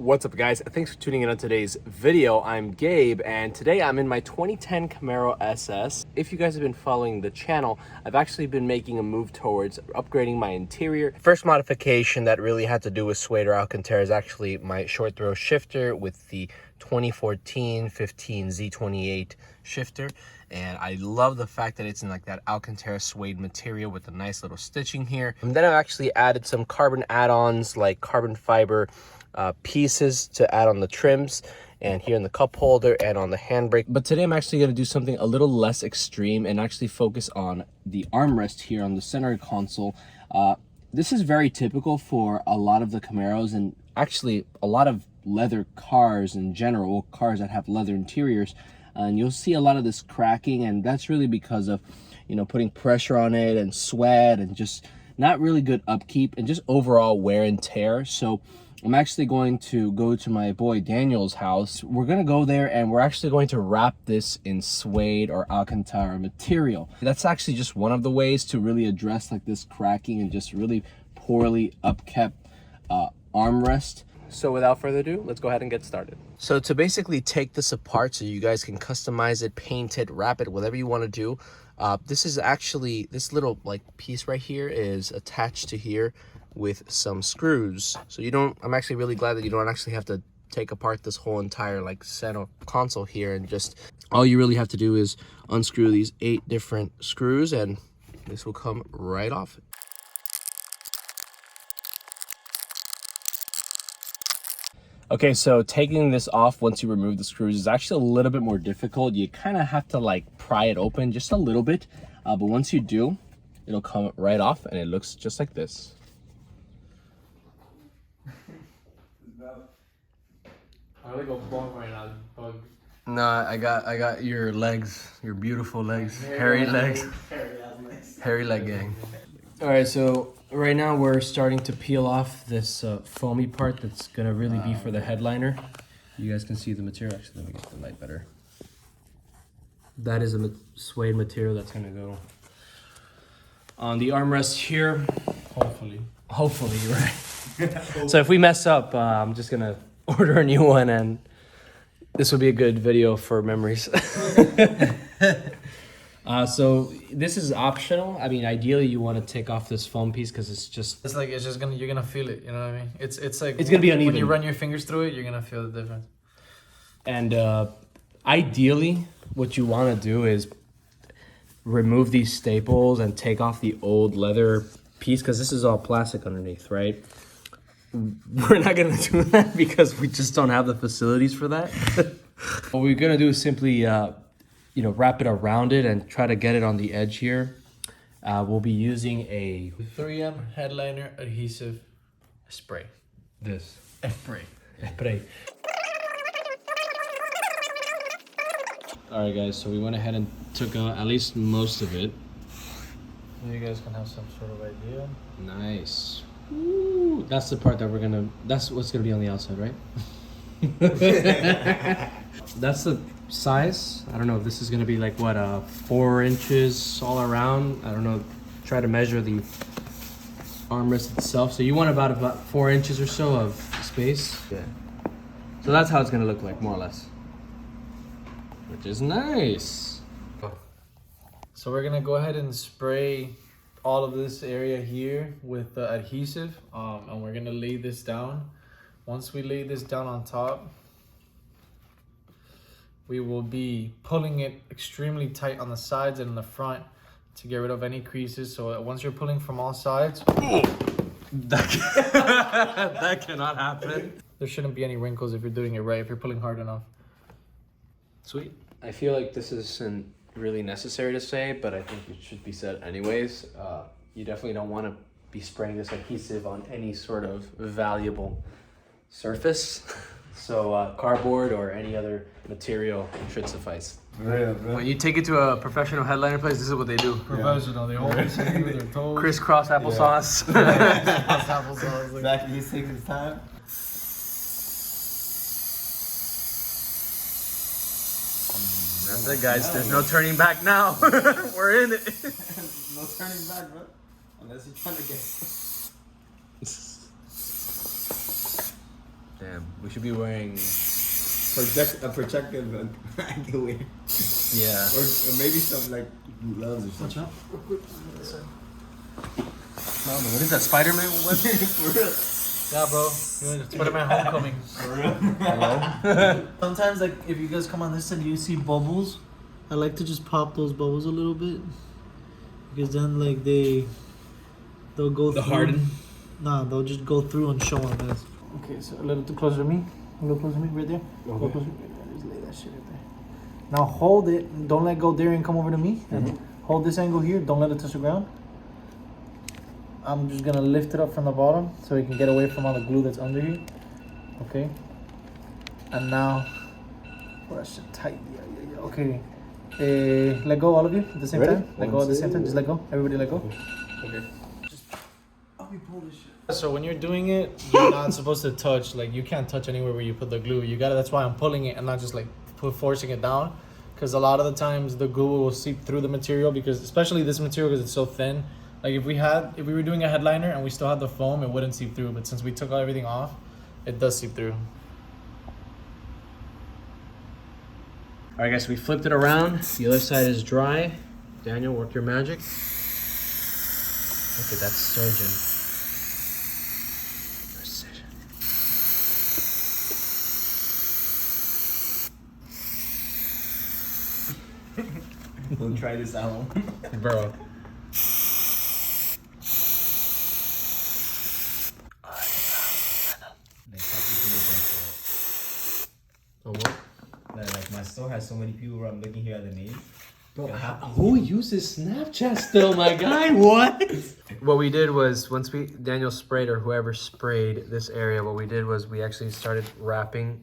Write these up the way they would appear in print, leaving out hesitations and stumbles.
What's up, guys? Thanks for tuning in on today's video. I'm Gabe, and today I'm in my 2010 Camaro SS. If you guys have been following the channel, I've actually been making a move towards upgrading my interior. First modification that really had to do with Suede or Alcantara is actually my short throw shifter with the 2014-15 Z28 shifter. And I love the fact that it's in like that Alcantara suede material with a nice little stitching here. And then I've actually added some carbon add-ons like carbon fiber pieces to add on the trims and here in the cup holder and on the handbrake. But today I'm actually going to do something a little less extreme and actually focus on the armrest here on the center console. This is very typical for a lot of the Camaros and actually a lot of leather cars in general, cars that have leather interiors. And you'll see a lot of this cracking, and that's really because of, you know, putting pressure on it and sweat and just not really good upkeep and just overall wear and tear. So I'm actually going to go to my boy Daniel's house. We're going to go there and we're actually going to wrap this in suede or Alcantara material. That's actually just one of the ways to really address like this cracking and just really poorly upkept armrest. So without further ado, let's go ahead and get started. So to basically take this apart so you guys can customize it, paint it, wrap it, whatever you want to do. This is actually, this little like piece right here is attached to here with some screws. So you don't, I'm actually really glad that you don't actually have to take apart this whole entire like center console here, and just all you really have to do is unscrew these 8 different screws and this will come right off. Okay, so taking this off once you remove the screws is actually a little bit more difficult. You kind of have to like pry it open just a little bit, but once you do, it'll come right off and it looks just like this. I really go bonk right now. Bug. No, I got your legs, your beautiful legs, hairy legs, hairy leg gang. All right, so right now we're starting to peel off this foamy part that's gonna really be for the headliner. You guys can see the material. Actually, let me get the light better. That is a suede material that's gonna go on the armrest here. Hopefully, right? So if we mess up, I'm just gonna order a new one, and this will be a good video for memories. So this is optional. I mean, ideally you want to take off this foam piece because it's just gonna, you're gonna feel it, you know what I mean? It's like it's gonna be uneven. When you run your fingers through it, you're gonna feel the difference. And ideally what you want to do is remove these staples and take off the old leather piece, because this is all plastic underneath, right? We're not gonna do that because we just don't have the facilities for that. What we're gonna do is simply you know, wrap it around it and try to get it on the edge here. We'll be using a 3M headliner adhesive spray. Spray. All right, guys, so we went ahead and took out at least most of it. You guys can have some sort of idea. Nice. Ooh, that's the part that we're gonna, that's what's gonna be on the outside, right? That's the size. I don't know if this is gonna be like what, 4 inches all around. I don't know, try to measure the armrest itself. So you want about 4 inches or so of space. Yeah. So that's how it's gonna look like, more or less, which is nice. So we're gonna go ahead and spray all of this area here with the adhesive, and we're gonna lay this down. Once we lay this down on top, we will be pulling it extremely tight on the sides and in the front to get rid of any creases. So once you're pulling from all sides, that cannot happen. There shouldn't be any wrinkles if you're doing it right, if you're pulling hard enough. Sweet. I feel like this isn't really necessary to say, but I think it should be said anyways. You definitely don't want to be spraying this adhesive on any sort of valuable surface. So cardboard or any other material should suffice. When you take it to a professional headliner place, this is what they do. Professional, they always hit you with their toes. Crisscross applesauce. Applesauce. Exactly, he's taking his time. That's it, guys. There's no turning back now. We're in it. No turning back, bro. Unless you're trying to get. Damn, we should be wearing. A protective underwear. Yeah. Or maybe some like gloves or something. What's up? What is that, Spider-Man? What? For real. Yeah, bro. Spider-Man Homecoming. For real. Hello? Sometimes, like, if you guys come on this and you see bubbles, I like to just pop those bubbles a little bit. Because then, like, they'll go through. Harden? Nah, they'll just go through and show on this. Okay, so a little too closer to me. A little closer to me, right there. A little closer. Just lay that shit right there. Now hold it. Don't let go there and come over to me. And hold this angle here. Don't let it touch the ground. I'm just gonna lift it up from the bottom so we can get away from all the glue that's under here. Okay. And now, oh, that shit tight. Yeah. Okay. Let go, all of you, at the same time. Let go at the same time. Just let go. Everybody let go. Okay. I'll be pull this shit. So when you're doing it, you're not supposed to touch. Like, you can't touch anywhere where you put the glue. You gotta. That's why I'm pulling it and not just like forcing it down. Because a lot of the times the glue will seep through the material. Because especially this material, because it's so thin. Like if we were doing a headliner and we still had the foam, it wouldn't seep through. But since we took everything off, it does seep through. All right, guys, so we flipped it around. The other side is dry. Daniel, work your magic. Look at that surgeon. Precision. Don't try this at home. Bro. Oh, what? Like my store has so many people. I'm looking here at the name. Bro, who uses Snapchat still, my guy? What? What we did was, once Daniel sprayed, or whoever sprayed this area, what we did was we actually started wrapping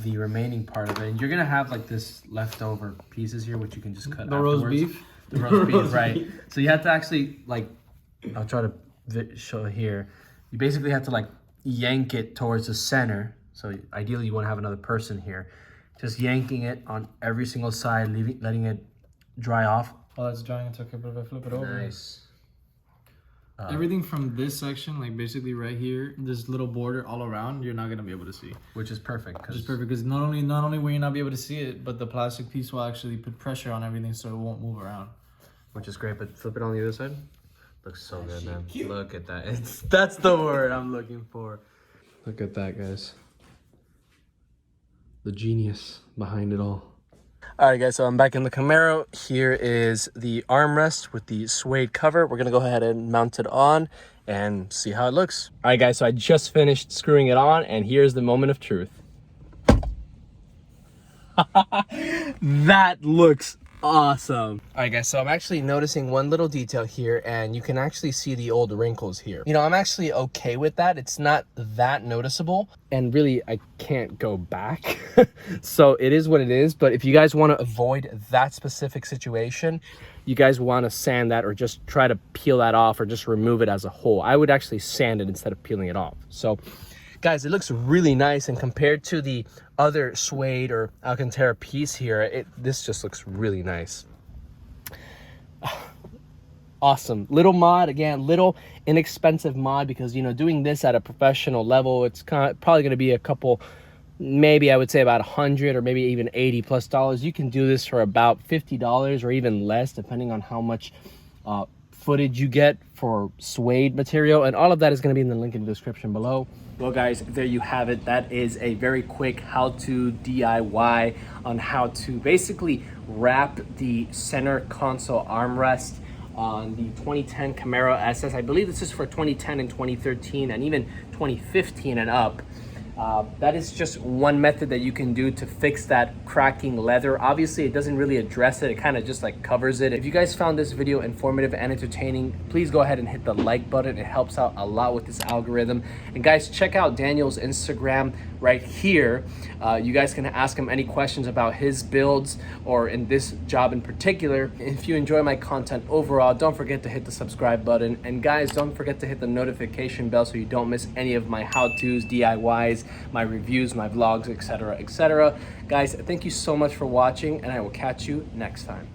the remaining part of it. And you're gonna have like this leftover pieces here, which you can just cut The afterwards. roast beef? The roast beef, right. So you have to actually, like, I'll try to show here. You basically have to like yank it towards the center. So ideally you wanna have another person here. Just yanking it on every single side, letting it dry off. While it's drying, it's okay, but if I flip it over. Nice. Everything from this section, like basically right here, this little border all around, you're not gonna be able to see. Which is perfect. Which is perfect because not only will you not be able to see it, but the plastic piece will actually put pressure on everything so it won't move around. Which is great, but flip it on the other side. Looks so good, man. Cute. Look at that. That's the word I'm looking for. Look at that, guys. The genius behind it all. All right, guys, so I'm back in the Camaro. Here is the armrest with the suede cover. We're gonna go ahead and mount it on and see how it looks. All right, guys, so I just finished screwing it on, and here's the moment of truth. That looks awesome. All right, guys, so I'm actually noticing one little detail here, and you can actually see the old wrinkles here. You know, I'm actually okay with that. It's not that noticeable, and really I can't go back. So it is what it is. But if you guys want to avoid that specific situation, you guys want to sand that or just try to peel that off or just remove it as a whole. I would actually sand it instead of peeling it off. So guys, it looks really nice, and compared to the other suede or Alcantara piece here, this just looks really nice. Awesome. Little mod, again, little inexpensive mod, because, you know, doing this at a professional level, it's probably going to be a couple, maybe I would say about 100 or maybe even $80+ You can do this for about $50 or even less, depending on how much footage you get for suede material, and all of that is going to be in the link in the description below. Well, guys, there you have it. That is a very quick how-to DIY on how to basically wrap the center console armrest on the 2010 Camaro SS. I believe this is for 2010 and 2013 and even 2015 and up. That is just one method that you can do to fix that cracking leather. Obviously, it doesn't really address it. It kind of just like covers it. If you guys found this video informative and entertaining, please go ahead and hit the like button. It helps out a lot with this algorithm. And guys, check out Daniel's Instagram right here. You guys can ask him any questions about his builds or in this job in particular. If you enjoy my content overall, don't forget to hit the subscribe button. And guys, don't forget to hit the notification bell so you don't miss any of my how-tos, DIYs, my reviews, my vlogs, etc., etc. Guys, thank you so much for watching, and I will catch you next time.